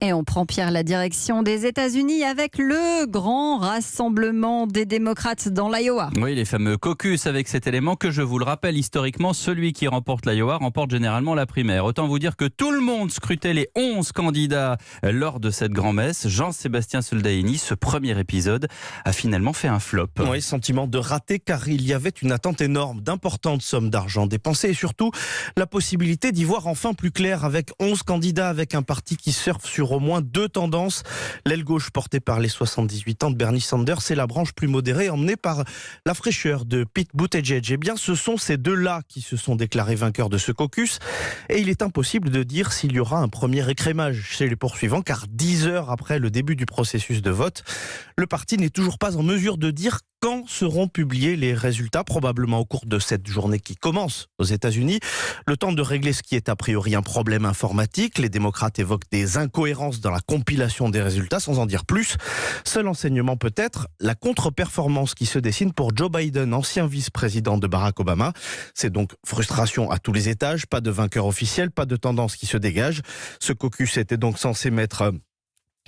Et on prend, Pierre, la direction des États-Unis avec le grand rassemblement des démocrates dans l'Iowa. Oui, les fameux caucus, avec cet élément que je vous le rappelle historiquement, celui qui remporte l'Iowa remporte généralement la primaire. Autant vous dire que tout le monde scrutait les 11 candidats lors de cette grand-messe. Jean-Sébastien Soldaini, ce premier épisode a finalement fait un flop. Oui, sentiment de raté car il y avait une attente énorme d'importantes sommes d'argent dépensées et surtout la possibilité d'y voir enfin plus clair avec 11 candidats, avec un parti qui surfe sur au moins deux tendances. L'aile gauche portée par les 78 ans de Bernie Sanders et la branche plus modérée emmenée par la fraîcheur de Pete Buttigieg. Eh bien, ce sont ces deux-là qui se sont déclarés vainqueurs de ce caucus et il est impossible de dire s'il y aura un premier écrémage chez les poursuivants car 10 heures après le début du processus de vote, le parti n'est toujours pas en mesure de dire quand seront publiés les résultats, probablement au cours de cette journée qui commence aux États-Unis. Le temps de régler ce qui est a priori un problème informatique. Les démocrates évoquent des incohérences dans la compilation des résultats, sans en dire plus. Seul enseignement peut-être, la contre-performance qui se dessine pour Joe Biden, ancien vice-président de Barack Obama. C'est donc frustration à tous les étages, pas de vainqueur officiel, pas de tendance qui se dégage. Ce caucus était donc censé mettre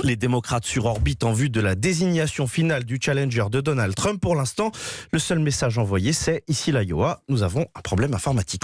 les démocrates sur orbite en vue de la désignation finale du challenger de Donald Trump. Pour l'instant, le seul message envoyé, c'est « Ici l'Iowa, nous avons un problème informatique ».